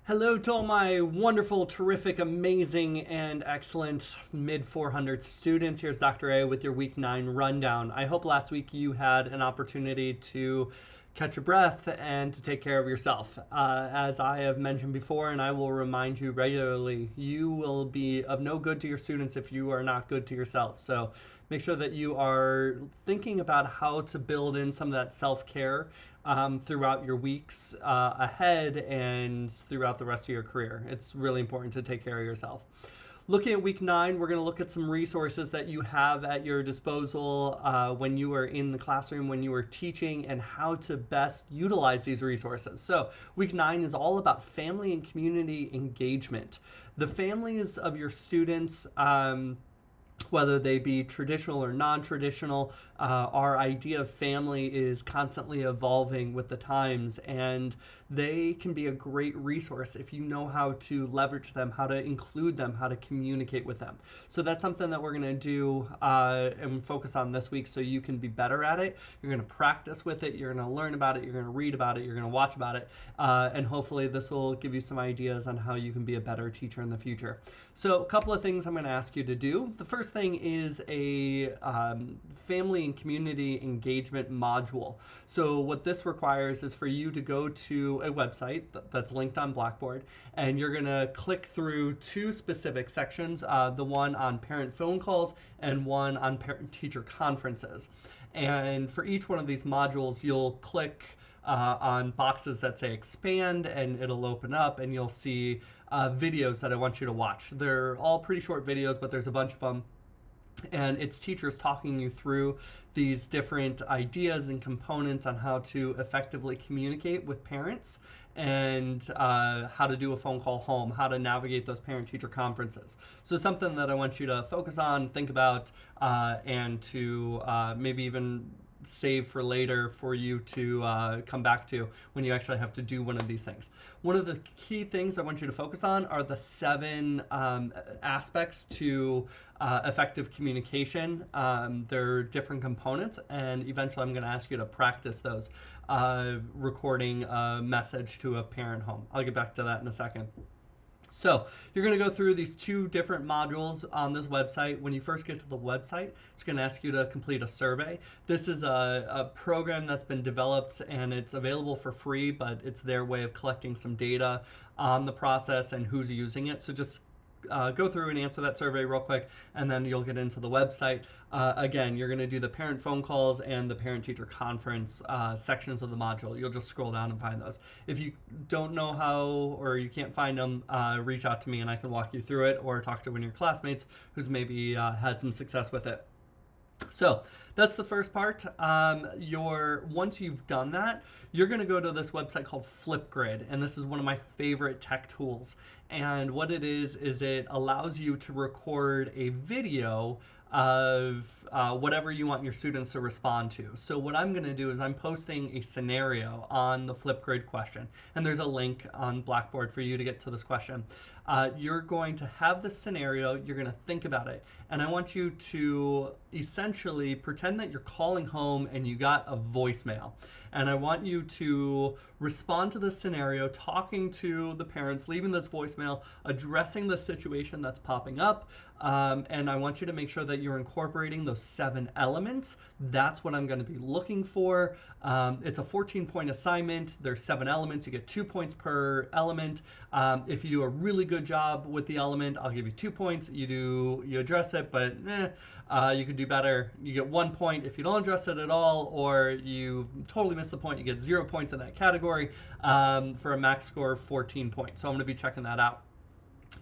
Hello to all my wonderful, terrific, amazing, and excellent mid 400 students. Here's Dr. A with your week 9 rundown. I hope last week you had an opportunity to catch your breath and to take care of yourself. As I have mentioned before, and I will remind you regularly, you will be of no good to your students if you are not good to yourself. So make sure that you are thinking about how to build in some of that self-care throughout your weeks ahead and throughout the rest of your career. It's really important to take care of yourself. Looking at week 9, we're going to look at some resources that you have at your disposal when you are in the classroom, when you are teaching, and how to best utilize these resources. So week 9 is all about family and community engagement. The families of your students, whether they be traditional or non-traditional, our idea of family is constantly evolving with the times, and they can be a great resource if you know how to leverage them, how to include them, how to communicate with them. So that's something that we're going to do and focus on this week so you can be better at it. You're going to practice with it, you're going to learn about it, you're going to read about it, you're going to watch about it, and hopefully this will give you some ideas on how you can be a better teacher in the future. So a couple of things I'm going to ask you to do. The first thing is a family and community engagement module. So what this requires is for you to go to a website that's linked on Blackboard, and you're going to click through two specific sections, the one on parent phone calls and one on parent-teacher conferences. And for each one of these modules, you'll click on boxes that say expand, and it'll open up and you'll see videos that I want you to watch. They're all pretty short videos, but there's a bunch of them. And it's teachers talking you through these different ideas and components on how to effectively communicate with parents and how to do a phone call home, how to navigate those parent-teacher conferences. So something that I want you to focus on, think about, and to maybe even save for later for you to come back to when you actually have to do one of these things. One of the key things I want you to focus on are the 7 aspects to effective communication. There are different components, and eventually I'm going to ask you to practice those, recording a message to a parent home. I'll get back to that in a second. So you're going to go through these 2 different modules on this website. When you first get to the website, it's going to ask you to complete a survey. This is a program that's been developed, and it's available for free, but it's their way of collecting some data on the process and who's using it. So just go through and answer that survey real quick, and then you'll get into the website. Again, you're going to do the parent phone calls and the parent-teacher conference sections of the module. You'll just scroll down and find those. If you don't know how or you can't find them, reach out to me and I can walk you through it, or talk to one of your classmates who's maybe had some success with it. So that's the first part. Once you've done that, you're going to go to this website called Flipgrid, and this is one of my favorite tech tools. And what it is it allows you to record a video of whatever you want your students to respond to. So what I'm going to do is I'm posting a scenario on the Flipgrid question, and there's a link on Blackboard for you to get to this question. You're going to have this scenario, you're going to think about it, and I want you to essentially pretend that you're calling home and you got a voicemail. And I want you to respond to this scenario, talking to the parents, leaving this voicemail, addressing the situation that's popping up, and I want you to make sure that you're incorporating those 7 elements. That's what I'm going to be looking for. It's a 14-point assignment. There's 7 elements. You get 2 points per element. If you do a really good job with the element, I'll give you 2 points. You address it, but you could do better. You get 1 point. If you don't address it at all, or you totally miss the point, you get 0 points in that category, for a max score of 14 points. So I'm going to be checking that out.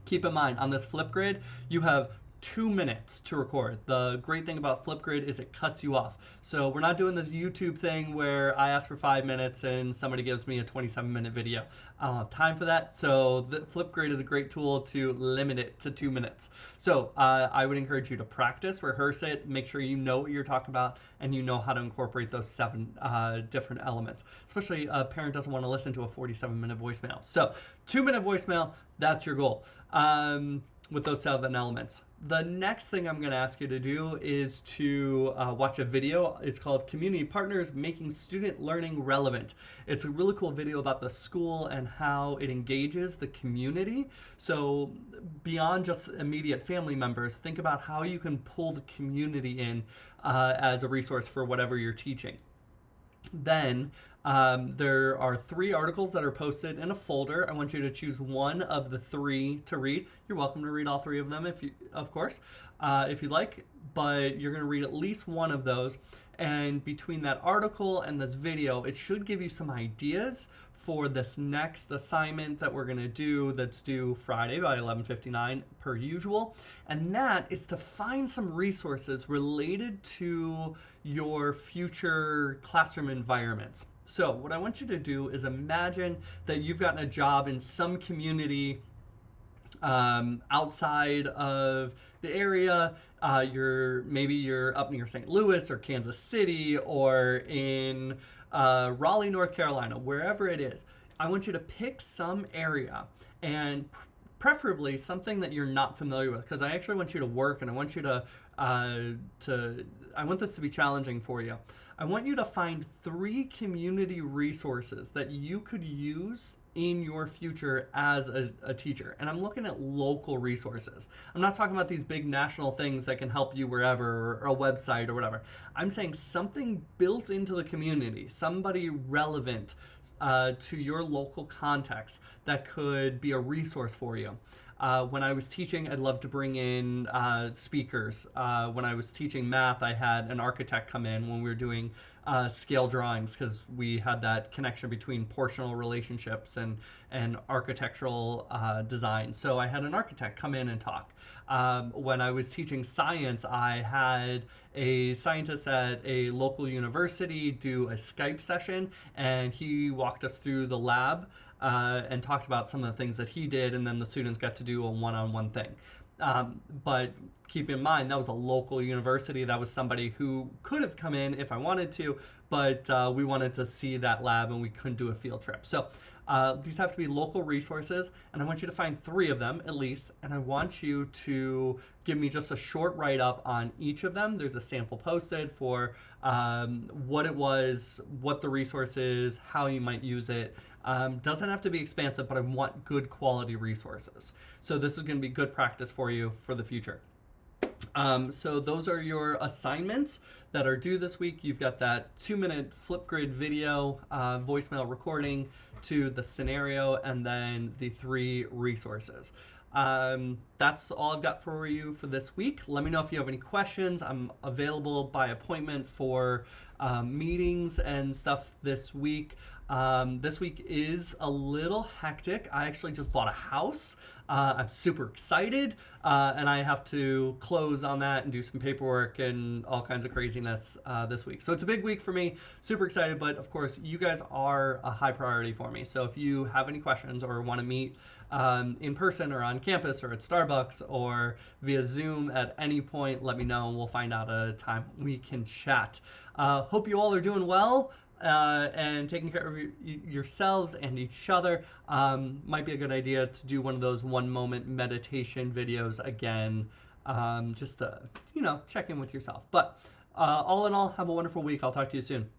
Keep in mind, on this Flipgrid, you have 2 minutes to record. The great thing about Flipgrid is it cuts you off. So we're not doing this YouTube thing where I ask for 5 minutes and somebody gives me a 27-minute video. I don't have time for that. So the Flipgrid is a great tool to limit it to 2 minutes. So I would encourage you to practice, rehearse it, make sure you know what you're talking about and you know how to incorporate those 7 different elements. Especially a parent doesn't want to listen to a 47-minute voicemail. So 2-minute voicemail, that's your goal. with those 7 elements. The next thing I'm going to ask you to do is to watch a video. It's called Community Partners Making Student Learning Relevant. It's a really cool video about the school and how it engages the community. So beyond just immediate family members, think about how you can pull the community in as a resource for whatever you're teaching. Then there are 3 articles that are posted in a folder. I want you to choose one of the 3 to read. You're welcome to read all 3 of them, if you'd like, but you're going to read at least one of those. And between that article and this video, it should give you some ideas for this next assignment that we're going to do, that's due Friday by 11:59 per usual. And that is to find some resources related to your future classroom environments. So what I want you to do is imagine that you've gotten a job in some community outside of the area. Maybe you're up near St. Louis or Kansas City or in Raleigh, North Carolina, wherever it is. I want you to pick some area, and preferably something that you're not familiar with, because I actually want you to work, and I want you to I want this to be challenging for you. I want you to find 3 community resources that you could use in your future as a teacher. And I'm looking at local resources. I'm not talking about these big national things that can help you wherever, or a website or whatever. I'm saying something built into the community, somebody relevant to your local context that could be a resource for you. When I was teaching, I'd love to bring in speakers. When I was teaching math, I had an architect come in when we were doing scale drawings, because we had that connection between portional relationships and architectural design. So I had an architect come in and talk. When I was teaching science, I had a scientist at a local university do a Skype session, and he walked us through the lab and talked about some of the things that he did, and then the students got to do a one-on-one thing. But keep in mind, that was a local university. That was somebody who could have come in if I wanted to, but we wanted to see that lab and we couldn't do a field trip. So these have to be local resources, and I want you to find 3 of them at least, and I want you to give me just a short write-up on each of them. There's a sample posted for what it was, what the resource is, how you might use it. Doesn't have to be expansive, but I want good quality resources. So this is going to be good practice for you for the future. So those are your assignments that are due this week. You've got that 2-minute Flipgrid video, voicemail recording to the scenario, and then the 3 resources. That's all I've got for you for this week. Let me know if you have any questions. I'm available by appointment for meetings and stuff this week. This week is a little hectic. I actually just bought a house. I'm super excited, and I have to close on that and do some paperwork and all kinds of craziness this week. So it's a big week for me. Super excited, but of course, you guys are a high priority for me. So if you have any questions or want to meet in person or on campus or at Starbucks or via Zoom at any point, let me know and we'll find out a time we can chat. Hope you all are doing well. And taking care of yourselves and each other. Might be a good idea to do one of those 1-moment meditation videos again, just to, check in with yourself. But all in all, have a wonderful week. I'll talk to you soon.